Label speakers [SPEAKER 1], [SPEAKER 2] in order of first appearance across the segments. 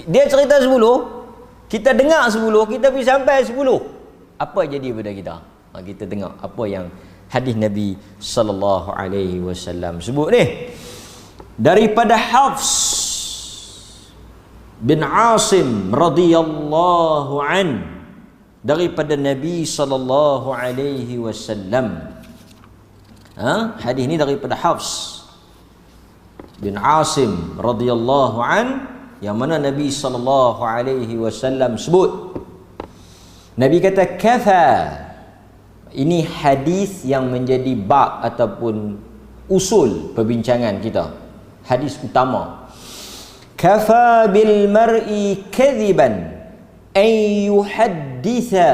[SPEAKER 1] Dia cerita 10, kita dengar 10, kita pergi sampai 10. Apa jadi pada kita? Kita dengar apa yang hadis Nabi sallallahu alaihi wasallam sebut ni. Daripada Hafs bin Asim radhiyallahu an, daripada Nabi sallallahu alaihi wasallam. Hadis ni daripada Hafs bin Asim radhiyallahu an, yang mana Nabi sallallahu alaihi wasallam sebut, Nabi kata kafa. Ini hadis yang menjadi bab ataupun usul perbincangan kita, hadis utama. Kafa bil mar'i kadhiban an yuhadditha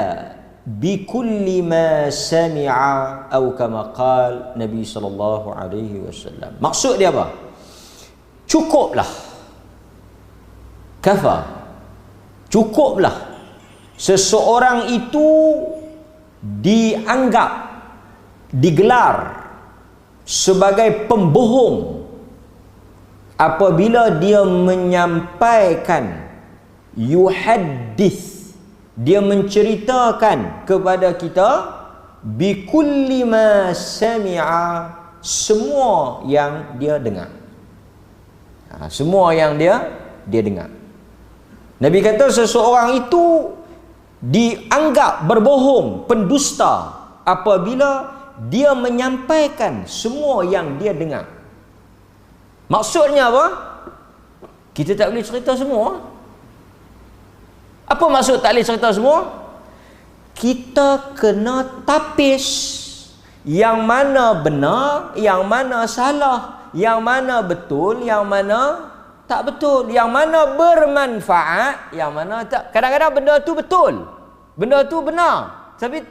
[SPEAKER 1] bi kulli ma sami'a, atau kama qala Nabi sallallahu alaihi wasallam. Maksud dia apa? Cukuplah, kafa, cukuplah seseorang itu dianggap, digelar sebagai pembohong apabila dia menyampaikan, yuhaddith, dia menceritakan kepada kita, bikulli ma sami'a, semua yang dia dengar. Semua yang dia dengar. Nabi kata seseorang itu dianggap berbohong, pendusta, apabila dia menyampaikan semua yang dia dengar. Maksudnya apa? Kita tak boleh cerita semua. Apa maksud tak boleh cerita semua? Kita kena tapis yang mana benar, yang mana salah, yang mana betul, yang mana tak betul, yang mana bermanfaat, yang mana tak. Kadang-kadang benda tu betul, benda tu benar, tapi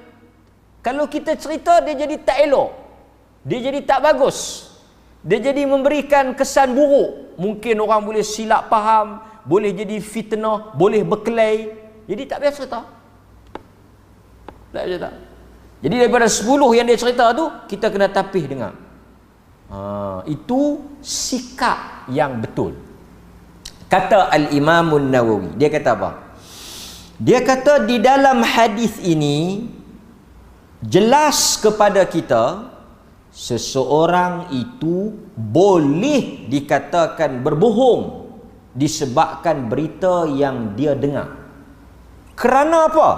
[SPEAKER 1] kalau kita cerita dia jadi tak elok, dia jadi tak bagus, dia jadi memberikan kesan buruk. Mungkin orang boleh silap faham, boleh jadi fitnah, boleh berkelahi. Jadi tak biasa cerita. Tak biasa tak. Jadi daripada 10 yang dia cerita tu, kita kena tapih dengar. Itu sikap yang betul. Kata Al-Imam An-Nawawi, dia kata apa? Dia kata di dalam hadis ini jelas kepada kita seseorang itu boleh dikatakan berbohong disebabkan berita yang dia dengar. Kerana apa?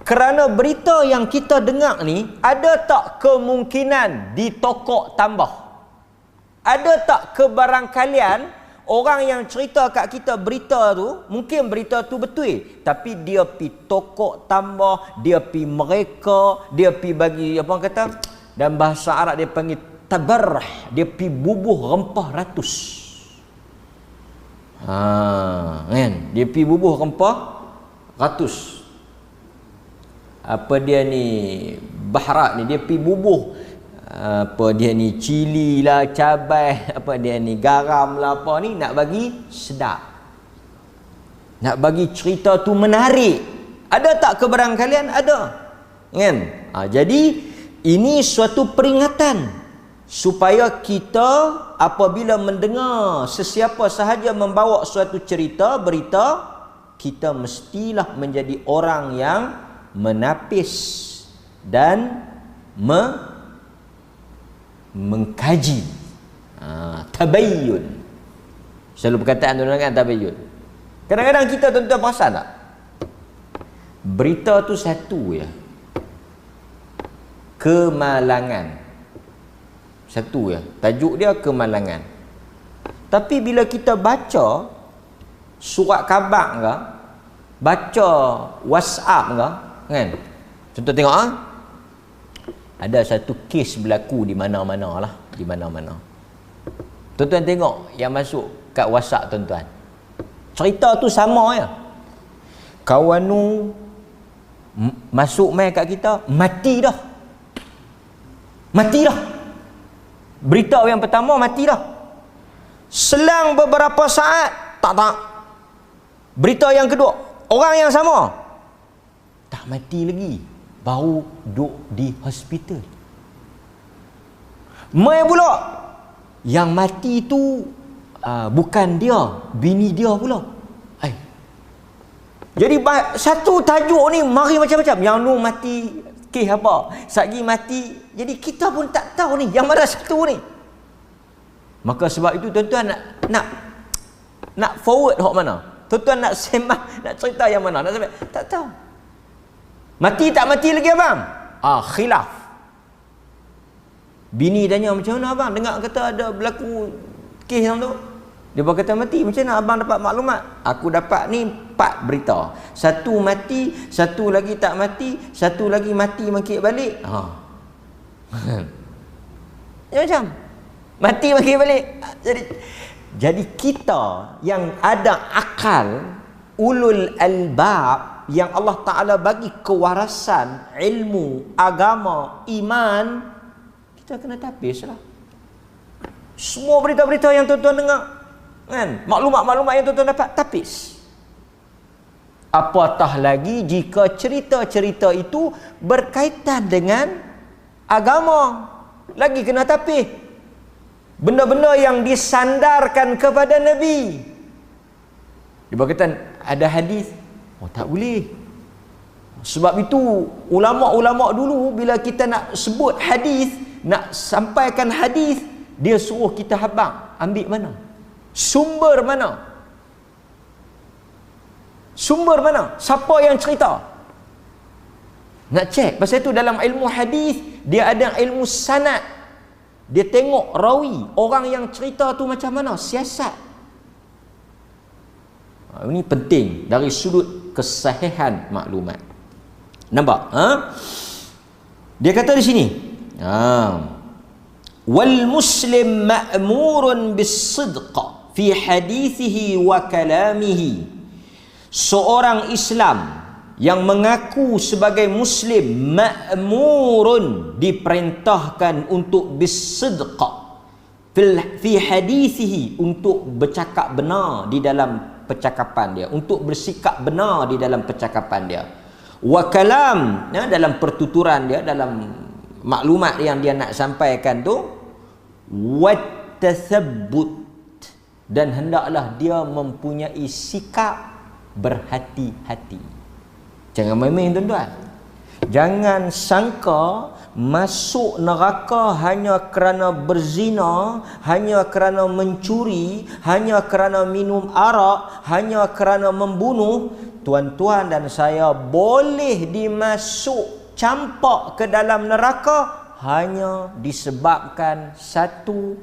[SPEAKER 1] Kerana berita yang kita dengar ni, ada tak kemungkinan ditokok tambah? Ada tak kebarangkalian orang yang cerita kat kita berita tu, mungkin berita tu betul, tapi dia pi tokok tambah, dia pi mereka, dia pi bagi apa orang kata, dalam bahasa Arab dia panggil tabarrah, dia pi bubuh rempah ratus. Kan? Dia pi bubuh rempah ratus. Apa dia ni, baharat ni, dia pi bubuh apa dia ni, cili lah, cabai, apa dia ni, garam lah, apa ni, nak bagi sedap, nak bagi cerita tu menarik. Ada tak kebarangkalian? Ada, kan? Jadi ini suatu peringatan supaya kita apabila mendengar sesiapa sahaja membawa suatu cerita, berita, kita mestilah menjadi orang yang menapis dan mengkaji. Tabayyun. Selalu perkataan tu kan, tabayyun. Kadang-kadang kita tuan-tuan perasan tak? Berita tu satu ya, kemalangan. Satu ya, tajuk dia kemalangan. Tapi bila kita baca surat khabar ke, baca WhatsApp ke, kan? Contoh tengok ada satu kes berlaku di mana-mana lah, di mana-mana. Tuan-tuan tengok yang masuk kat WhatsApp tuan-tuan. Cerita tu sama ya. Kawan tu masuk main kat kita, mati dah. Mati dah. Berita yang pertama mati dah. Selang beberapa saat, tak. Berita yang kedua, orang yang sama tak mati lagi, baru duduk di hospital. Mai pula yang mati tu bukan dia, bini dia pula. Jadi satu tajuk ni mari macam-macam. Yang nu mati kes apa, sagi mati. Jadi kita pun tak tahu ni yang mana satu ni. Maka sebab itu tuan-tuan nak forward hok mana? Tuan-tuan nak sembah, nak cerita yang mana? Nak sampai tak tahu. Mati tak mati lagi abang? Khilaf. Bini tanya, macam mana abang? Dengar kata ada berlaku kes yang tu. Dia berkata mati. Macam mana abang dapat maklumat? Aku dapat ni 4 berita. Satu mati, satu lagi tak mati, satu lagi mati mangkit balik. Macam mati mangkit balik. Jadi kita yang ada akal, ulul albab, yang Allah Ta'ala bagi kewarasan ilmu, agama, iman, kita kena tapis lah. Semua berita-berita yang tuan-tuan dengar, kan? Maklumat-maklumat yang tuan-tuan dapat, tapis. Apatah lagi jika cerita-cerita itu berkaitan dengan agama, lagi kena tapis. Benda-benda yang disandarkan kepada Nabi. Dia berkata ada hadis, tak boleh. Sebab itu ulama-ulama dulu bila kita nak sebut hadis, nak sampaikan hadis, dia suruh kita habang, ambil mana? Sumber mana? Sumber mana? Siapa yang cerita? Nak cek. Pasal itu dalam ilmu hadis dia ada ilmu sanad. Dia tengok rawi, orang yang cerita tu macam mana, siasat. Ini penting dari sudut kesahihan maklumat. Nampak? Dia kata di sini, wal muslim ma'murun bis-sidq fi hadithihi wa kalamihi. Seorang Islam yang mengaku sebagai muslim ma'murun, diperintahkan untuk bis-sidq fi hadithihi, untuk bercakap benar di dalam percakapan dia, untuk bersikap benar di dalam percakapan dia, wa kalam, dalam pertuturan dia, dalam maklumat yang dia nak sampaikan tu, wa tathabbut, dan hendaklah dia mempunyai sikap berhati-hati. Jangan main-main tuan-tuan. Jangan sangka masuk neraka hanya kerana berzina, hanya kerana mencuri, hanya kerana minum arak, hanya kerana membunuh. Tuan-tuan dan saya boleh dimasuk campak ke dalam neraka hanya disebabkan satu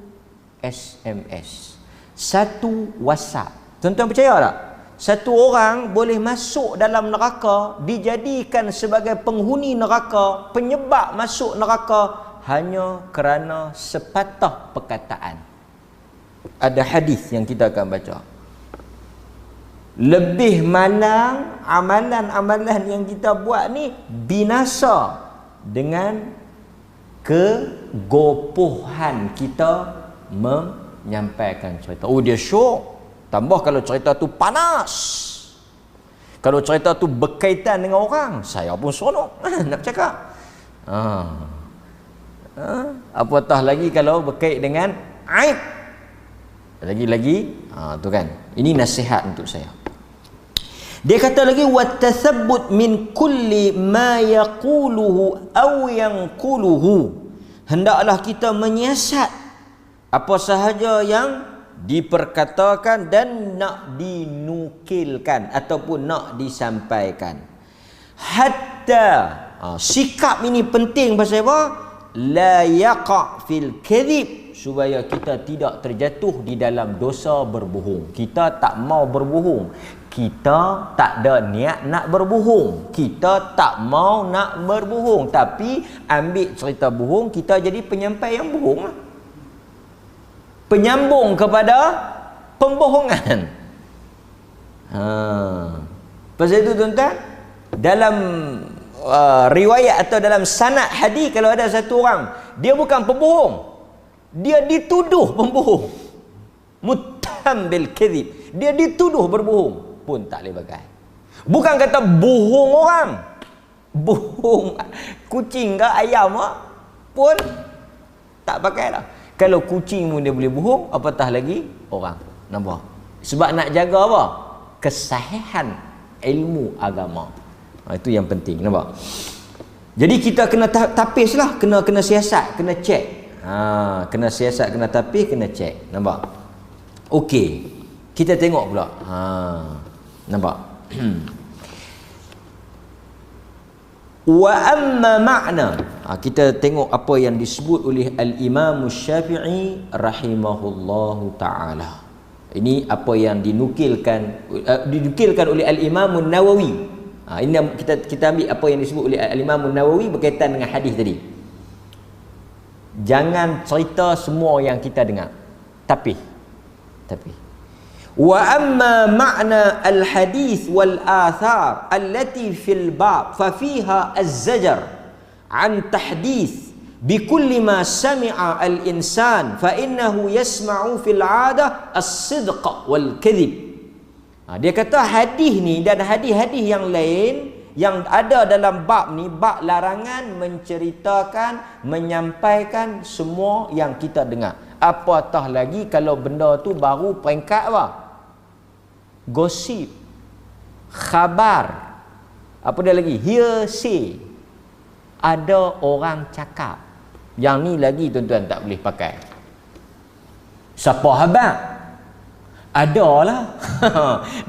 [SPEAKER 1] SMS, satu WhatsApp. Tuan-tuan percaya tak? Satu orang boleh masuk dalam neraka, dijadikan sebagai penghuni neraka, penyebab masuk neraka hanya kerana sepatah perkataan. Ada hadis yang kita akan baca. Lebih malang amalan-amalan yang kita buat ni binasa dengan kegopohan kita menyampaikan cerita. Dia syok. Tambah kalau cerita tu panas, kalau cerita tu berkaitan dengan orang, saya pun seronok nak cakap. Apatah lagi kalau berkait dengan aib, lagi-lagi tu kan. Ini nasihat untuk saya. Dia kata lagi, watathabbut min kulli ma yaquluhu aw yanquluhu, hendaklah kita menyiasat apa sahaja yang diperkatakan dan nak dinukilkan ataupun nak disampaikan. Hatta sikap ini penting pasal apa? La yaqa' fil kadhib, supaya kita tidak terjatuh di dalam dosa berbohong. Kita tak mau berbohong, kita tak ada niat nak berbohong, kita tak mau nak berbohong, tapi ambil cerita bohong, kita jadi penyampai yang bohong lah, penyambung kepada pembohongan. Pasal itu tuan-tuan, dalam riwayat atau dalam sanad hadis, kalau ada satu orang dia bukan pembohong, dia dituduh pembohong, muttaham bil kadhib, dia dituduh berbohong, pun tak boleh pakai. Bukan kata bohong orang, bohong kucing ke ayam pun tak pakai dah. Kalau kucing pun dia boleh bohong, apatah lagi orang. Nampak? Sebab nak jaga apa? Kesahihan ilmu agama. Itu yang penting, nampak? Jadi kita kena tapis lah, kena siasat, kena cek. Kena siasat, kena tapis, kena cek. Nampak? Okey. Kita tengok pula. Nampak? Wa amma ma'na. Kita tengok apa yang disebut oleh Al-Imam Syafi'i rahimahullahu ta'ala. Ini apa yang dinukilkan oleh Al-Imam Nawawi. Ini kita ambil apa yang disebut oleh Al-Imam Nawawi berkaitan dengan hadis tadi. Jangan cerita semua yang kita dengar. Tapi wa amma ma'na al-hadith wal athar allati fil bab fa fiha az-zajar an tahdith bikulli ma sami'a al-insan fa innahu yasma'u fil 'adah as-sidq wal kadhib. Dia kata hadis ni dan hadis-hadis yang lain yang ada dalam bab ni, bab larangan menceritakan, menyampaikan semua yang kita dengar. Apatah lagi kalau benda tu baru peringkat apa? Gosip, khabar, apa dia lagi? Hearsay. Ada orang cakap. Yang ni lagi tuan-tuan tak boleh pakai. Siapa habaq? Adalah.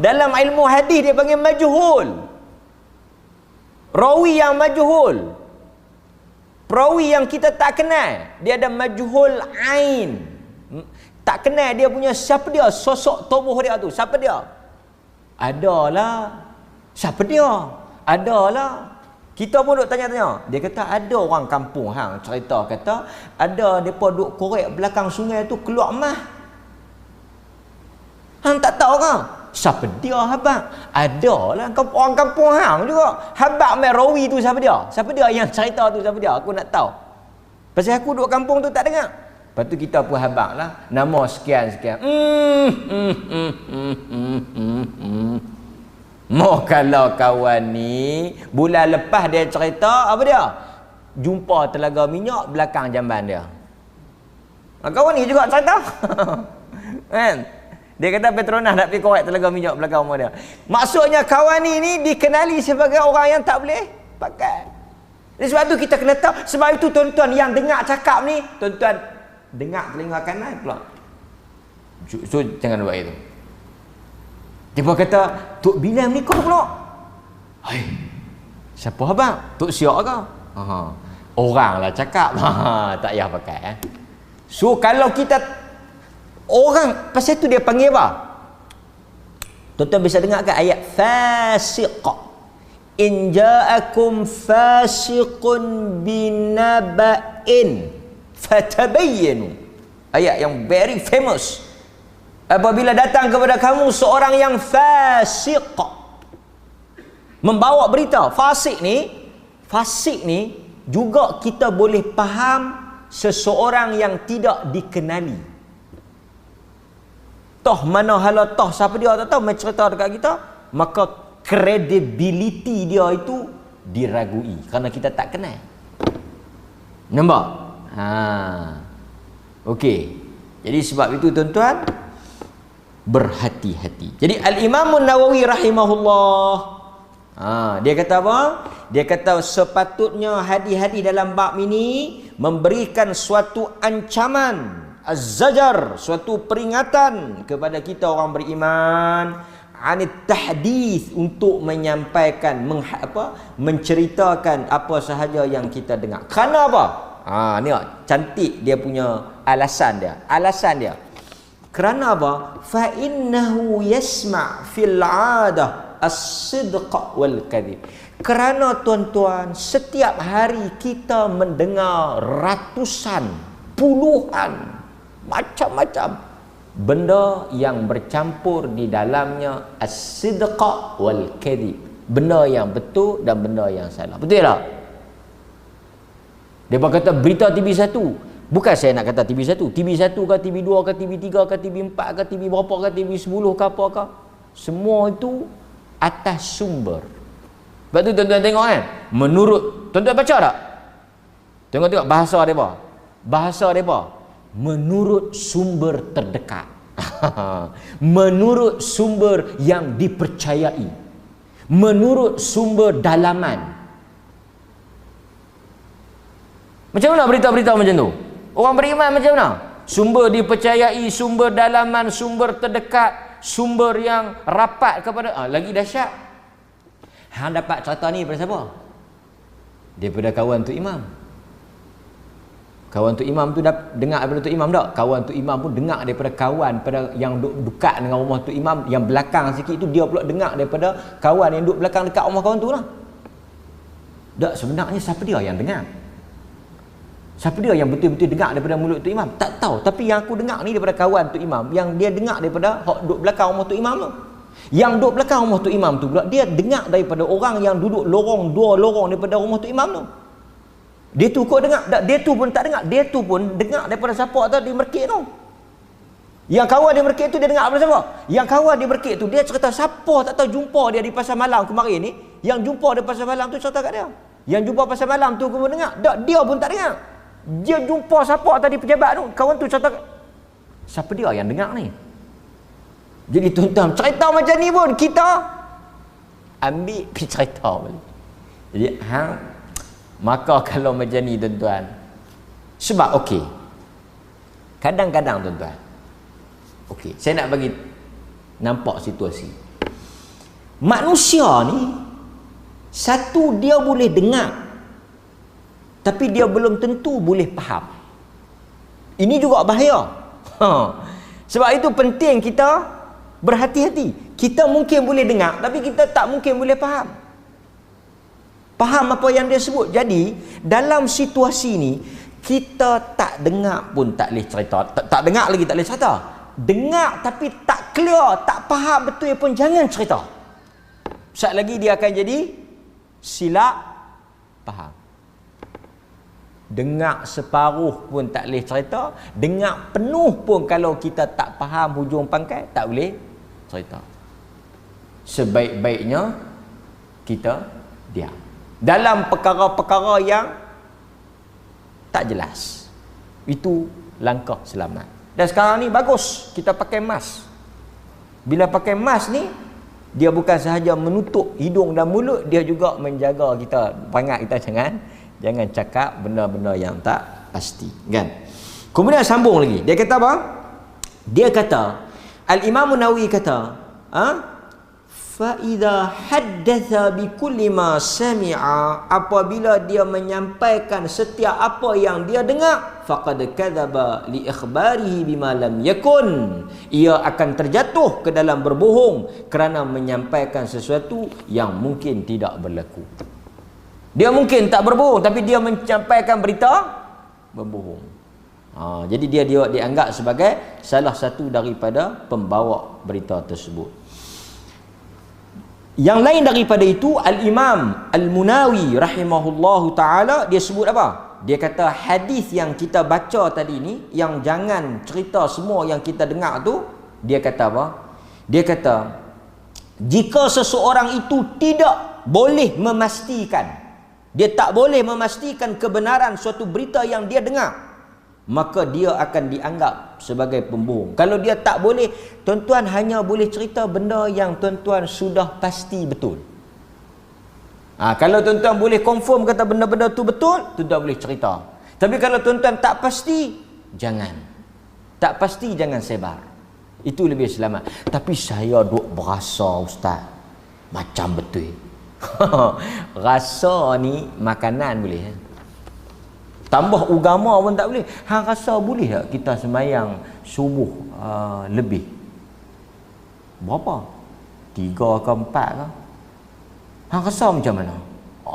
[SPEAKER 1] Dalam ilmu hadis dia panggil majhul. Rawi yang majhul. Perawi yang kita tak kenal, dia ada majhul ain. Tak kenal dia punya siapa dia, sosok tubuh dia tu, siapa dia? Adalah. Siapa dia? Adalah. Kita pun duk tanya-tanya. Dia kata ada orang kampung hang cerita kata ada depa duk korek belakang sungai tu keluar mah. Hang tak tahu ke? Siapa dia habaq? Adalah orang kampung hang juga. Habaq mai rawi tu siapa dia? Siapa dia yang cerita tu siapa dia? Aku nak tahu. Pasal aku duduk kampung tu tak dengar. Lepas tu kita pun habaq lah. Nama sekian-sekian. Mau kalau kawan ni bulan lepas dia cerita apa dia? Jumpa telaga minyak belakang jamban dia. Kawan ni juga cerita. Kan? Dia kata Petronas nak pergi korek telaga minyak belakang rumah dia. Maksudnya kawan ni dikenali sebagai orang yang tak boleh pakai. Jadi sebab tu kita kena tahu. Sebab itu tuan-tuan yang dengar cakap ni, tuan-tuan dengar telinga kanan pula. So jangan buat itu. Dia pun kata, Tok Bilal ni kau pula. Hai, siapa abang? Tok Siok ke? Orang lah cakap. Tak payah pakai. So kalau kita orang, pasal tu dia panggil apa? Tuan-tuan bisa dengar ke ayat fasiq. In ja'akum fasiqun binaba'in fatabayyanu. Ayat yang very famous. Apabila datang kepada kamu seorang yang fasiq, membawa berita. Fasik ni juga kita boleh faham seseorang yang tidak dikenali. Toh mana hala toh siapa dia tak tahu, mai cerita dekat kita, maka credibility dia itu diragui kerana kita tak kenal. Nampak? Okey. Jadi sebab itu tuan-tuan berhati-hati. Jadi Al-Imam Nawawi rahimahullah, dia kata apa? Dia kata sepatutnya hadis-hadis dalam bab ini memberikan suatu ancaman, az-zajar, suatu peringatan kepada kita orang beriman, anit tahdits, untuk menyampaikan menceritakan apa sahaja yang kita dengar. Kerana apa? Ni cantik dia punya alasan dia. Kerana apa? Fa innahu yasma' fil 'adah as-sidq wal kadhib. Kerana tuan-tuan, setiap hari kita mendengar ratusan, puluhan macam-macam benda yang bercampur di dalamnya as-sidq wal kadhib. Benda yang betul dan benda yang salah. Betul tak? Dia kata berita TV1. Bukan saya nak kata TV1. TV1 ke TV2 ke TV3 ke TV4 ke TV berapa ke TV10 ke apa ke. Semua itu atas sumber. Sebab tu tuan-tuan tengok kan. Menurut, tuan-tuan baca tak? Tengok bahasa dia apa? Bahasa dia apa? Menurut sumber terdekat. Menurut sumber yang dipercayai. menurut sumber dalaman. Macam mana berita-berita macam tu? Orang beriman macam mana? Sumber dipercayai, sumber dalaman, sumber terdekat, sumber yang rapat kepada lagi dahsyat. Hang dapat cerita ni daripada siapa? Daripada kawan tu imam. Kawan tu imam tu dengar daripada tu imam tak? Kawan tu imam pun dengar daripada kawan pada yang duduk dekat dengan rumah tu imam, yang belakang sikit tu dia pula dengar daripada kawan yang duduk belakang dekat rumah kawan tu lah. Tak, sebenarnya siapa dia yang dengar? Siapa dia yang betul-betul dengar daripada mulut tu imam? Tak tahu. Tapi yang aku dengar ni daripada kawan tu imam, yang dia dengar daripada hok duduk belakang rumah tu imam tu. Yang duduk belakang rumah tu imam tu pula dia dengar daripada orang yang duduk lorong, dua lorong daripada rumah tu imam tu. Dia tu kok dengar? Tak, dia tu pun tak dengar. Dia tu pun dengar daripada siapa tu di Merkit tu. Yang kawan dia Merkit tu dia dengar daripada siapa? Yang kawan dia Merkit tu dia cerita siapa tak tahu jumpa dia di pasar malam kemarin ni. Yang jumpa di pasar malam tu cerita kat dia. Yang jumpa pasar malam tu aku pun dengar. Tak, dia pun tak dengar. Dia jumpa siapa tadi pejabat tu, kawan tu cerita siapa dia yang dengar ni. Jadi tuan-tuan, cerita macam ni pun kita ambil pergi cerita balik. Jadi maka kalau macam ni tuan-tuan, sebab okey, kadang-kadang tuan-tuan, okey, saya nak bagi nampak situasi manusia ni. Satu, dia boleh dengar, tapi dia belum tentu boleh faham. Ini juga bahaya. Sebab itu penting kita berhati-hati. Kita mungkin boleh dengar, tapi kita tak mungkin boleh faham. Faham apa yang dia sebut. Jadi dalam situasi ni, kita tak dengar pun tak boleh cerita. Tak dengar lagi tak boleh cerita. Dengar tapi tak clear, tak faham betul pun jangan cerita. Sekejap lagi dia akan jadi silap faham. Dengar separuh pun tak boleh cerita, dengar penuh pun kalau kita tak faham hujung pangkal tak boleh cerita. Sebaik-baiknya kita diam dalam perkara-perkara yang tak jelas. Itu langkah selamat. Dan sekarang ni bagus kita pakai mask. Bila pakai mask ni, dia bukan sahaja menutup hidung dan mulut, dia juga menjaga kita, pangat kita jangan cakap benda-benda yang tak pasti, kan? Kemudian sambung lagi. Dia kata apa? Dia kata, Al-Imam Nawawi kata, fa idza haddatha bi kulli ma sami'a, apabila dia menyampaikan setiap apa yang dia dengar, faqad kadzaba li ikhbarihi bima lam yakun, ia akan terjatuh ke dalam berbohong kerana menyampaikan sesuatu yang mungkin tidak berlaku. Dia mungkin tak berbohong, tapi dia menyampaikan berita berbohong. Jadi dia dianggap sebagai salah satu daripada pembawa berita tersebut. Yang lain daripada itu, Al-Imam Al-Munawi rahimahullahu ta'ala, dia sebut apa? Dia kata hadis yang kita baca tadi ni, yang jangan cerita semua yang kita dengar tu, dia kata apa? Dia kata, jika seseorang itu tidak boleh memastikan, dia tak boleh memastikan kebenaran suatu berita yang dia dengar, maka dia akan dianggap sebagai pembohong. Kalau dia tak boleh, tuan-tuan hanya boleh cerita benda yang tuan-tuan sudah pasti betul. Kalau tuan-tuan boleh confirm kata benda-benda tu betul, tuan-tuan boleh cerita. Tapi kalau tuan-tuan tak pasti, jangan. Tak pasti jangan sebar. Itu lebih selamat. Tapi saya duk berasa ustaz macam betul. Rasa ni makanan boleh. Tambah agama pun tak boleh. Hang rasa boleh tak kita sembahyang subuh lebih? Berapa? 3 ke 4 ke? Hang rasa macam mana?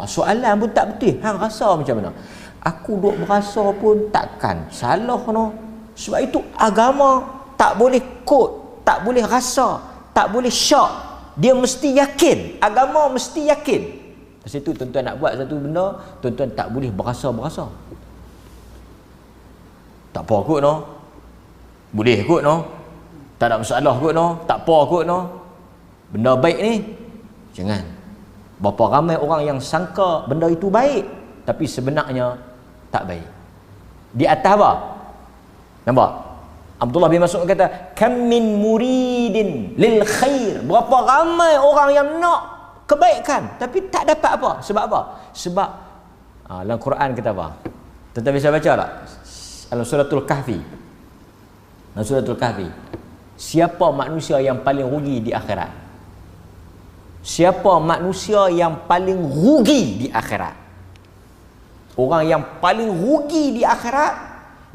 [SPEAKER 1] Soalan pun tak betul. Hang rasa macam mana? Aku duk berasa pun takkan salah no. Sebab itu agama tak boleh kod, tak boleh rasa, tak boleh syak. Dia mesti yakin. Agama mesti yakin. Lepas itu tuan-tuan nak buat satu benda, tuan-tuan tak boleh berasa-berasa. Tak apa kot no. Boleh kot no. Tak ada masalah kot no. Tak apa kot no. Benda baik ni jangan. Berapa ramai orang yang sangka benda itu baik, tapi sebenarnya tak baik. Di atas apa? Nampak? Abdullah bin Mas'ud kata, kam min muridin lil khair, berapa ramai orang yang nak kebaikan tapi tak dapat apa. Sebab apa? Sebab dalam Quran kata apa? Tetapi saya baca tak? Dalam suratul Kahfi. Dalam suratul Kahfi. Siapa manusia yang paling rugi di akhirat? Siapa manusia yang paling rugi di akhirat? Orang yang paling rugi di akhirat,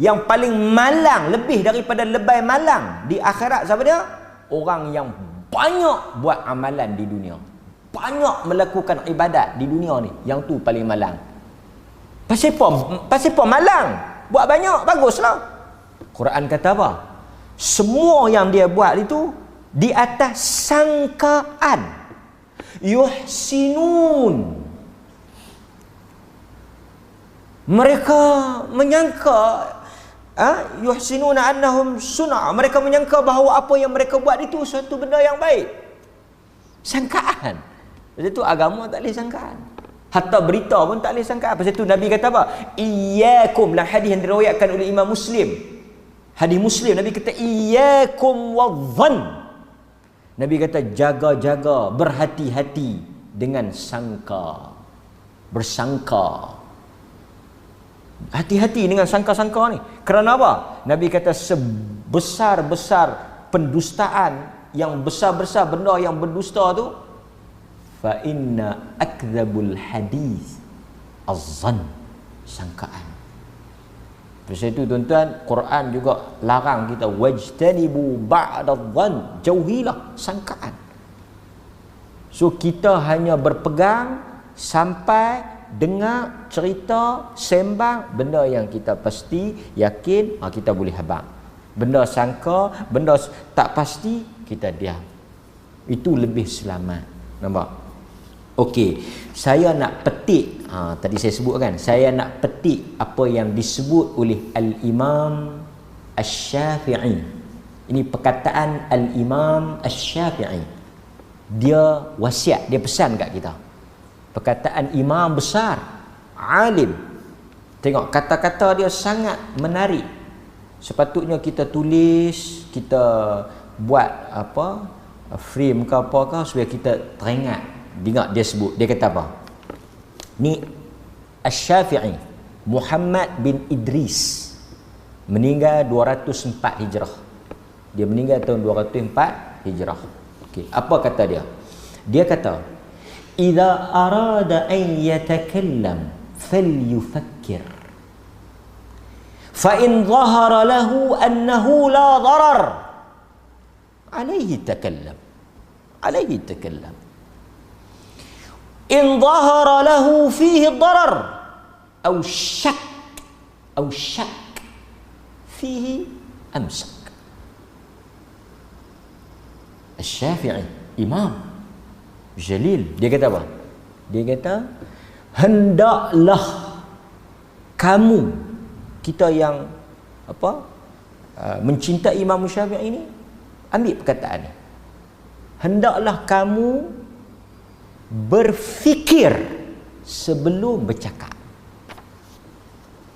[SPEAKER 1] yang paling malang, lebih daripada lebay malang di akhirat, siapa dia? Orang yang banyak buat amalan di dunia, banyak melakukan ibadat di dunia ni, yang tu paling malang. Pasal apa malang? Buat banyak, baguslah. Quran kata apa? Semua yang dia buat itu di atas sangkaan. Yuhsinun. Mereka menyangka yuhsinuna annahum sun'a. Mereka menyangka bahawa apa yang mereka buat itu suatu benda yang baik. Sangkaan. Pasal itu agama tak boleh sangkaan. Hatta berita pun tak boleh sangkaan. Pasal itu Nabi kata apa? Iyyakum, lah hadis yang diriwayatkan oleh Imam Muslim. Hadis Muslim, Nabi kata iyyakum wadh-dhann. Nabi kata jaga-jaga, berhati-hati dengan sangka. Bersangka. Hati-hati dengan sangka-sangka ni. Kerana apa? Nabi kata sebesar-besar pendustaan, yang besar-besar benda yang berdusta tu, fa inna akdzabul hadis az-zann, sangkaan. Pasal itu tuan-tuan, Quran juga larang kita wajtanibu ba'dadh-dhann, jauhilah sangkaan. So kita hanya berpegang sampai dengar cerita, sembang benda yang kita pasti yakin, kita boleh habaq. Benda sangka, benda tak pasti, kita diam. Itu lebih selamat. Nampak? Okey, saya nak petik, tadi saya sebut kan, saya nak petik apa yang disebut oleh Al-Imam Asy-Syafi'i. Ini perkataan Al-Imam Asy-Syafi'i. Dia wasiat, dia pesan kat kita. Perkataan imam besar, alim. Tengok kata-kata dia sangat menarik. Sepatutnya kita tulis, kita buat apa, frame ke apa ke, supaya kita teringat. Dengar dia sebut, dia kata apa? Ni Asy-Syafi'i Muhammad bin Idris, meninggal 204 Hijrah. Dia meninggal tahun 204 Hijrah. Okey, apa kata dia? Dia kata, "Idza arada an yatakallam falyufakkir. Fa in dhahara lahu annahu la darar, alayhi takallam. Alayhi takallam. In dhahara lahu fihi darar aw shak fihi amsak." Asy-Syafi'i, imam jalil, dia kata apa? Dia kata, hendaklah kamu, kita yang apa, mencintai Imam Syafi'i ini, ambil perkataan ni. Hendaklah kamu berfikir sebelum bercakap.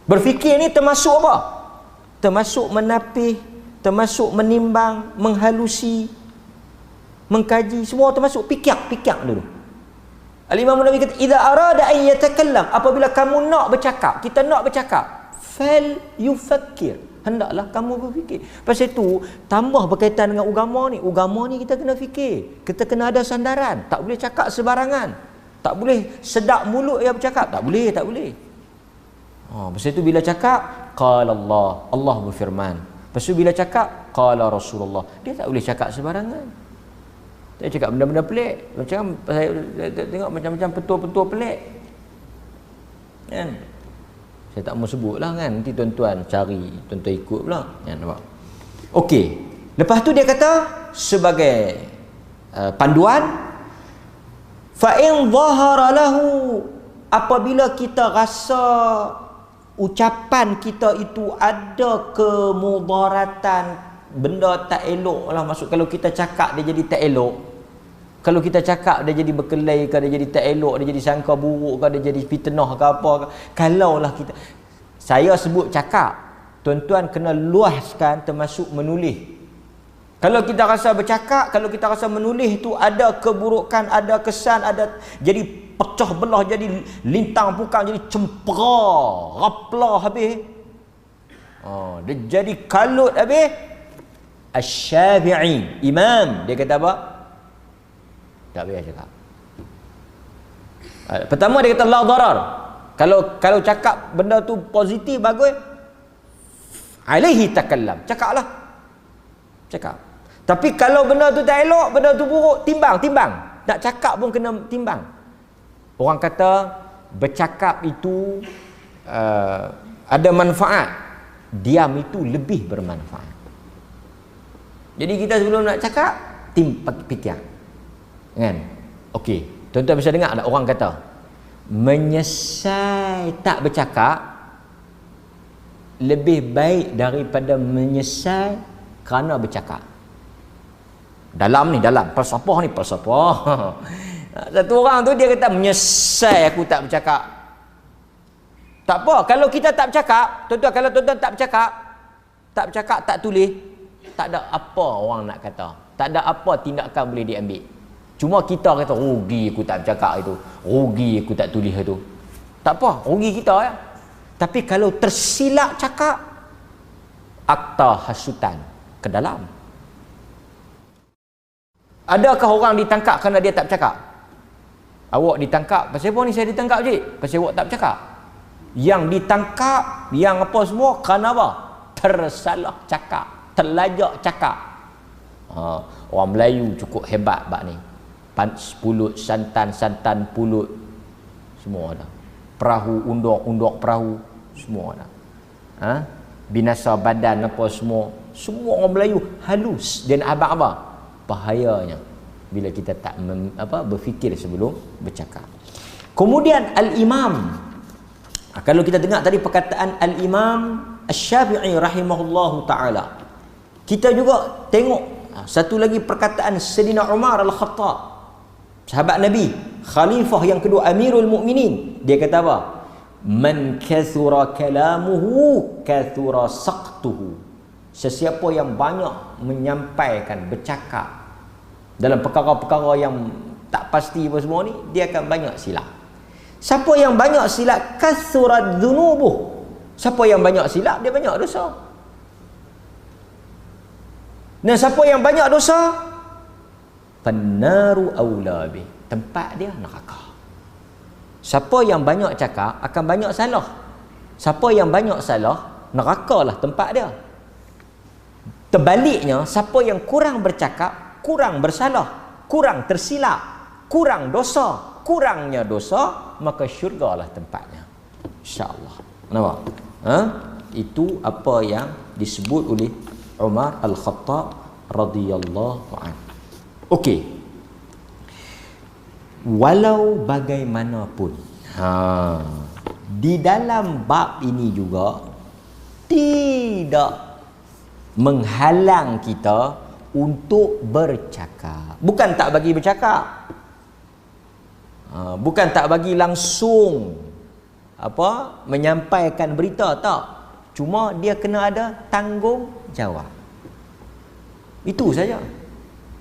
[SPEAKER 1] Berfikir ni termasuk apa? Termasuk menapih, termasuk menimbang, menghalusi, mengkaji, semua termasuk fikir dulu. Al-Imam Nawawi kata, idza arada an yatakallam, apabila kamu nak bercakap, kita nak bercakap, fal yufakkir, hendaklah kamu berfikir. Pasal itu tambah berkaitan dengan agama ni. Agama ni kita kena fikir, kita kena ada sandaran, tak boleh cakap sebarangan, tak boleh sedap mulut yang bercakap, tak boleh. Pasal itu bila cakap qala Allah, Allah berfirman. Pasal bila cakap qala Rasulullah, dia tak boleh cakap sebarangan. Saya cakap benda-benda pelik. Macam saya tengok macam-macam petua-petua pelik. Kan? Saya tak mau sebutlah kan. Nanti tuan-tuan cari, tuan-tuan ikut pula. Kan, nampak? Okey. Lepas tu dia kata sebagai panduan, fa in dhahara lahu, apabila kita rasa ucapan kita itu ada kemudaratan, benda tak elok lah. Maksud kalau kita cakap dia jadi tak elok, kalau kita cakap dia jadi berkelahi ke, dia jadi tak elok, dia jadi sangka buruk ke, dia jadi fitnah ke apa ke. Kalaulah kita, saya sebut cakap, tuan-tuan kena luaskan termasuk menulis. Kalau kita rasa bercakap, kalau kita rasa menulis tu ada keburukan, ada kesan, ada jadi pecah belah, jadi lintang pukang, jadi cempera, raplah habis. Dia jadi kalut habis. Asy-Syafi'i, imam, dia kata apa? Tak payah cakap. Pertama dia kata la darar. Kalau cakap benda tu positif bagus, alaihi takallam, cakaplah. Cakap. Tapi kalau benda tu tak elok, benda tu buruk, timbang. Nak cakap pun kena timbang. Orang kata bercakap itu ada manfaat. Diam itu lebih bermanfaat. Jadi kita sebelum nak cakap, fikir. Kan? Okey. Tuan-tuan bisa dengar tak orang kata menyesal tak bercakap lebih baik daripada menyesal kerana bercakap. Dalam falsafah ni. Satu orang tu dia kata menyesal aku tak bercakap. Tak apa, kalau kita tak bercakap, tuan-tuan, kalau tuan-tuan tak bercakap, tak tulis, tak ada apa orang nak kata. Tak ada apa tindakan boleh diambil. Cuma kita kata rugi aku tak bercakap itu, rugi aku tak tulis itu. Tak apa, rugi kita ya. Tapi kalau tersilap cakap, akta hasutan ke dalam. Adakah orang ditangkap kerana dia tak bercakap? Awak ditangkap, pasal apa ni saya ditangkap cik? Pasal awak tak bercakap. Yang ditangkap, yang apa semua, kerana apa? Tersalah cakap, terlajak cakap. Orang Melayu cukup hebat bab ni. Pulut, santan pulut, semua ada. Perahu, undok perahu, semua ada. Binasa badan apa semua orang Melayu halus dan abang-abang. Bahayanya bila kita tak berfikir sebelum bercakap. Kemudian al-imam, kalau kita dengar tadi perkataan al-imam Asy-Syafi'i rahimahullahu ta'ala, kita juga tengok satu lagi perkataan Sayyidina Umar Al-Khattab, sahabat Nabi, khalifah yang kedua, Amirul Mukminin. Dia kata apa? Man kathura kalamuhu kathura saqtuhu. Sesiapa yang banyak menyampaikan, bercakap dalam perkara-perkara yang tak pasti apa semua ni, dia akan banyak silap. Siapa yang banyak silap, kathurat dhunubuh. Siapa yang banyak silap, dia banyak dosa. Dan siapa yang banyak dosa, fannaru aula bih, tempat dia neraka. Siapa yang banyak cakap akan banyak salah. Siapa yang banyak salah, nerakalah tempat dia. Terbaliknya, siapa yang kurang bercakap, kurang bersalah, kurang tersilap, kurang dosa, kurangnya dosa, maka syurgalah tempatnya, insya-Allah. Nampak? Itu apa yang disebut oleh Umar Al-Khattab radhiyallahu anhu. Okey. Walau bagaimanapun, di dalam bab ini juga tidak menghalang kita untuk bercakap. Bukan tak bagi bercakap, bukan tak bagi langsung menyampaikan berita, tak. Cuma dia kena ada tanggungjawab. Itu saja.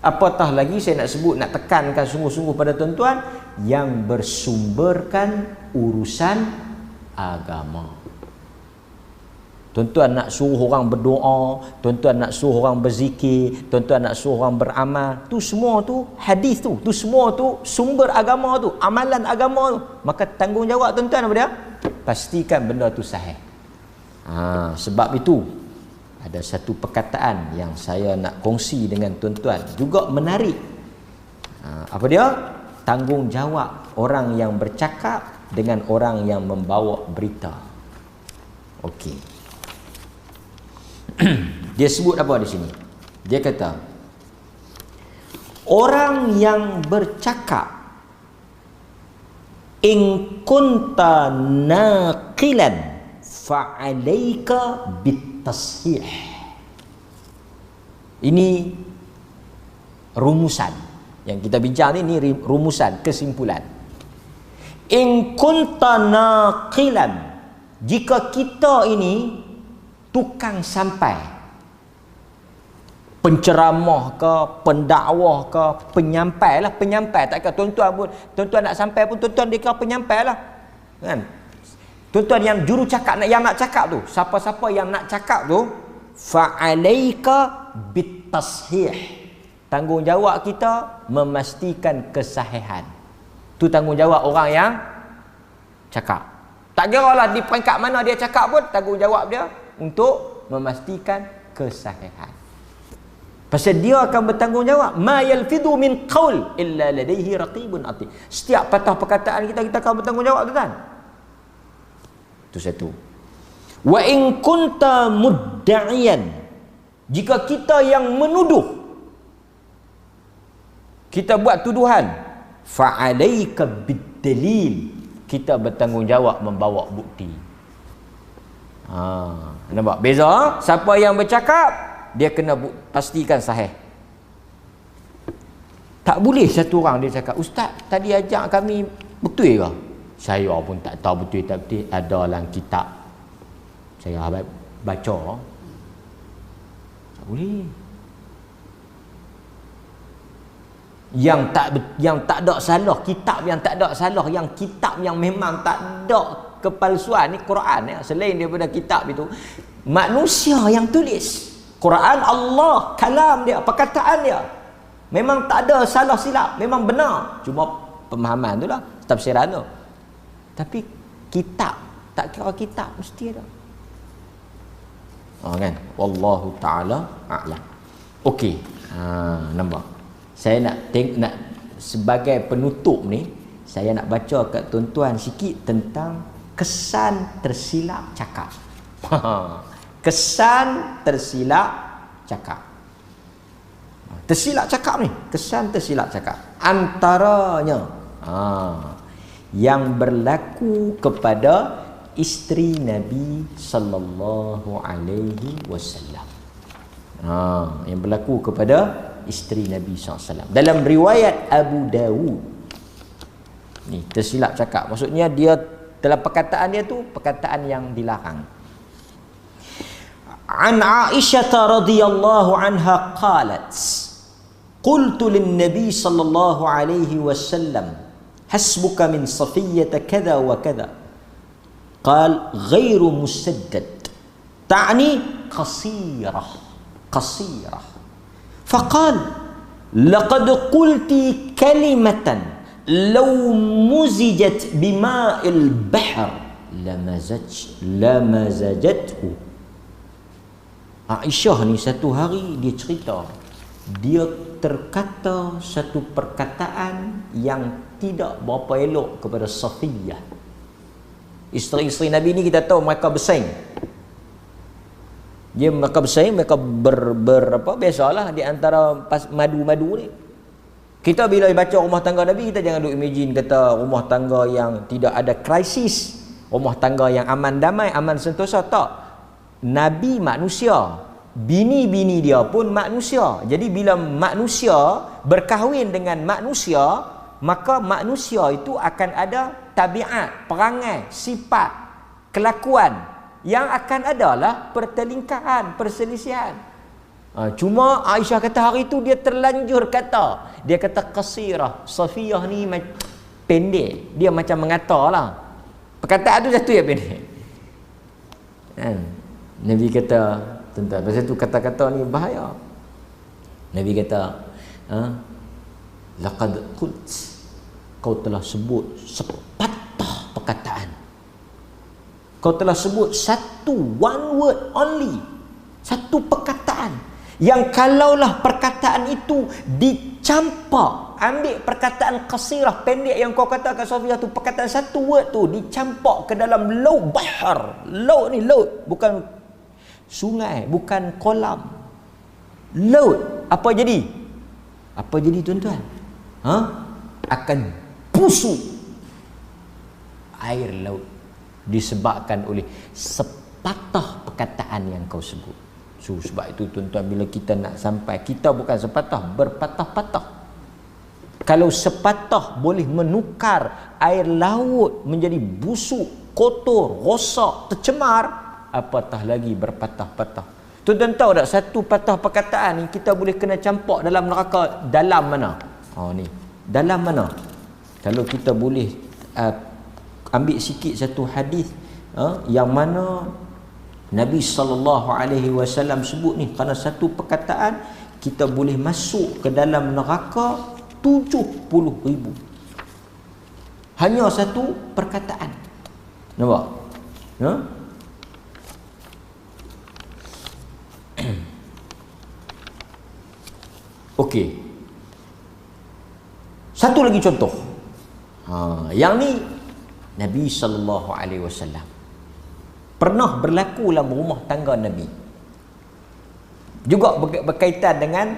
[SPEAKER 1] Apatah lagi saya nak sebut, nak tekankan sungguh-sungguh pada tuan-tuan, yang bersumberkan urusan agama. Tuan-tuan nak suruh orang berdoa, tuan-tuan nak suruh orang berzikir, tuan-tuan nak suruh orang beramal, tu semua tu hadis tu semua tu sumber agama tu, amalan agama tu. Maka tanggungjawab tuan-tuan apa dia? Pastikan benda tu sahih. Sebab itu ada satu perkataan yang saya nak kongsi dengan tuan-tuan, juga menarik. Apa dia? Tanggungjawab orang yang bercakap dengan orang yang membawa berita. Okey. Dia sebut apa di sini? Dia kata, orang yang bercakap, in kunta naqilan fa'alaika bitashih. Ini rumusan yang kita bincang ni rumusan, kesimpulan. In kunta naqilan, jika kita ini tukang sampai, penceramah ke, pendakwah ke, penyampai lah, penyampai. Tak kira tuan-tuan pun, tuan-tuan nak sampai pun tuan-tuan dia kira penyampai lah. Kan? Tuan-tuan yang juru cakap, yang nak cakap tu, siapa-siapa yang nak cakap tu, fa'alaika bitashih. Tanggungjawab kita memastikan kesahihan. Tu tanggungjawab orang yang cakap. Tak kira lah di peringkat mana dia cakap pun, tanggungjawab dia untuk memastikan kesahihan. Pasal dia akan bertanggungjawab. Ma yalfidhu min qaul illa ladaihi raqibun atid. Setiap patah perkataan kita akan bertanggungjawab tu kan. Itu satu. Wa in kunta mudda'iyan. Jika kita yang menuduh, kita buat tuduhan, fa'alaika bid-dalil. Kita bertanggungjawab membawa bukti. Nampak beza? Siapa yang bercakap, dia kena pastikan sahih. Tak boleh satu orang dia cakap, "Ustaz, tadi ajak kami betul ke?" Saya pun tak tahu betul tak betul. Ada dalam kitab saya baca. Tak boleh. Yang tak ada salah, kitab yang tak ada salah, yang kitab yang memang tak ada kepalsuan ni Quran ya. Selain daripada kitab itu, manusia yang tulis. Quran Allah, kalam dia, perkataan dia. Memang tak ada salah silap, memang benar. Cuma pemahaman tu lah, tafsiran tu. Tapi kitab, tak kira kitab mesti ada. Kan? Wallahu taala a'lam. Okey. Nampak. Saya nak sebagai penutup ni, saya nak baca kat tuan-tuan sikit tentang kesan tersilap cakap. Kesan tersilap cakap. Tersilap cakap ni, kesan tersilap cakap. Antaranya yang berlaku kepada isteri Nabi sallallahu alaihi wasallam. Yang berlaku kepada isteri Nabi SAW dalam riwayat Abu Dawud. Ni tersilap cakap, maksudnya dia dalam perkataan dia tu perkataan yang dilarang. An Aisyah radhiyallahu anha qalat, qultu lin Nabi sallallahu alaihi wasallam, hasbuka min Safiyyah kadha wa kadha. Qal ghairu musaddad, ta'ni qasirah. فقال لقد قلت كلمة لو مزجت بماء البحر لمزجته. Aisyah ni satu hari dia cerita, dia terkata satu perkataan yang tidak berapa elok kepada Safiyah. Isteri-isteri Nabi ni kita tahu mereka bersaing. Mereka bersaing, mereka biasalah di antara madu-madu ni. Kita bila baca rumah tangga Nabi, kita jangan duk imagine kata rumah tangga yang tidak ada krisis, rumah tangga yang aman damai, aman sentosa. Tak. Nabi manusia, bini-bini dia pun manusia. Jadi bila manusia berkahwin dengan manusia, maka manusia itu akan ada tabiat, perangai, sifat, kelakuan yang akan adalah pertelingkahan, perselisihan. Cuma Aisyah kata hari itu dia terlanjur kata. Dia kata qasirah. Safiyah ni pendek. Dia macam mengatalah. Perkataan tu satu ya pendek. Nabi kata, tentang pasal tu kata-kata ni bahaya. Nabi kata, laqad qult, kau telah sebut sepatah perkataan. Kau telah sebut one word only. Satu perkataan. Yang kalaulah perkataan itu dicampak, ambil perkataan qasirah, pendek yang kau katakan Safiyah tu, perkataan satu word tu dicampak ke dalam laut bahar. Laut ni laut, bukan sungai, bukan kolam. Laut. Apa jadi? Apa jadi tuan-tuan? Akan busuk air laut. Disebabkan oleh sepatah perkataan yang kau sebut. So, sebab itu tuan-tuan, bila kita nak sampai, kita bukan sepatah, berpatah-patah. Kalau sepatah boleh menukar air laut menjadi busuk, kotor, rosak, tercemar, apatah lagi berpatah-patah. Tuan-tuan tahu tak satu patah perkataan ni kita boleh kena campak dalam neraka dalam mana? Ni. Dalam mana? Kalau kita boleh ambil sikit satu hadis yang mana Nabi SAW sebut ni, kerana satu perkataan kita boleh masuk ke dalam neraka 70,000. Hanya satu perkataan. Nampak? Okey. Satu lagi contoh. Yang ni Nabi SAW pernah berlaku dalam rumah tangga Nabi. Juga berkaitan dengan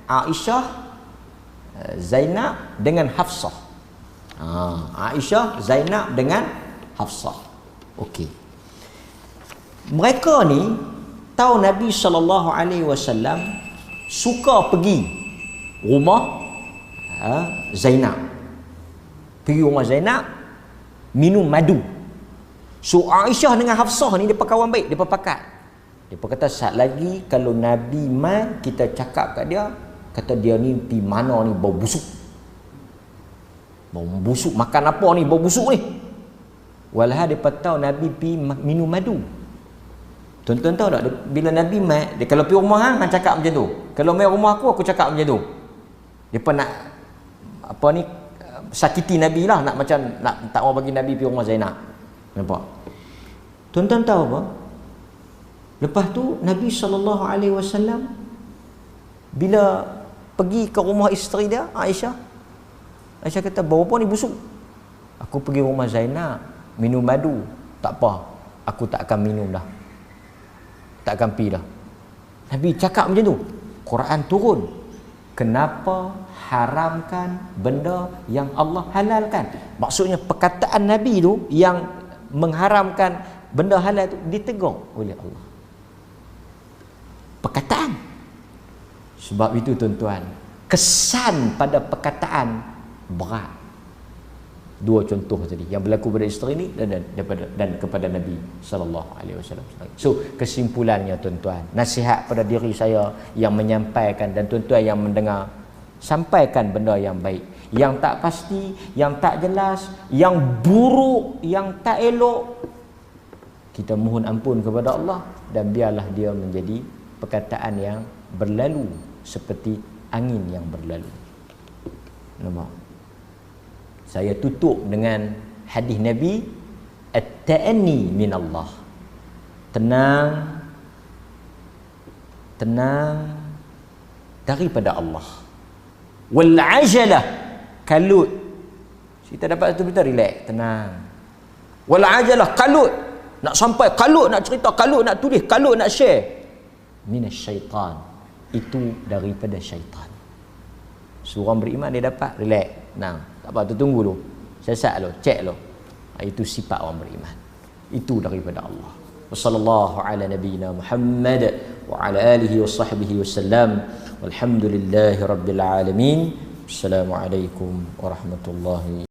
[SPEAKER 1] Aisyah, Zainab dengan Hafsah. Aisyah, Zainab dengan Hafsah. Okey. Mereka ni tahu Nabi SAW suka pergi rumah Zainab. Pergi rumah Zainab minum madu. So Aisyah dengan Hafsah ni depa kawan baik, depa pakat. Depa kata sat lagi kalau Nabi mai kita cakap kat dia, kata dia ni pi mana ni bau busuk. Bau busuk, makan apa ni bau busuk ni. Walha depa tahu Nabi pi minum madu. Tuan-tuan tahu tak bila Nabi mai, dia kalau pi rumah hang cakap macam tu. Kalau mai rumah aku cakap macam tu. Depa nak apa ni sakiti Nabi lah, nak macam nak tak mau bagi Nabi pi rumah Zainab. Nampak? Tuan-tuan tahu apa? Lepas tu Nabi SAW bila pergi ke rumah isteri dia, Aisyah kata, bau apa ni busuk? Aku pergi rumah Zainab minum madu. Tak apa, aku tak akan minum dah, tak akan pi dah. Nabi cakap macam tu. Quran turun, kenapa haramkan benda yang Allah halalkan? Maksudnya perkataan Nabi tu yang mengharamkan benda halal tu ditegur oleh Allah. Perkataan. Sebab itu tuan-tuan, kesan pada perkataan berat. Dua contoh tadi yang berlaku pada isteri ni dan kepada Nabi SAW. So kesimpulannya tuan-tuan, nasihat pada diri saya yang menyampaikan dan tuan-tuan yang mendengar, sampaikan benda yang baik, yang tak pasti, yang tak jelas, yang buruk, yang tak elok, kita mohon ampun kepada Allah dan biarlah dia menjadi perkataan yang berlalu seperti angin yang berlalu. Nampak? Saya tutup dengan hadis Nabi, at-ta'anni min Allah. Tenang daripada Allah. Wal ajalah, kalut. Kita dapat satu berita, relax, tenang. Wal ajalah, kalut. Nak sampai kalut, nak cerita kalut, nak tulis kalut, nak share. Minasyaitan. Itu daripada syaitan. Seorang beriman dia dapat, relax, tenang. Tak apa, tu tunggu dulu. Siasat dulu, cek dulu. Itu sifat orang beriman. Itu daripada Allah. Wassallallahu ala nabiyyina Muhammad wa ala alihi wa sahbihi wasallam. Walhamdulillahi rabbil alamin. Assalamualaikum warahmatullahi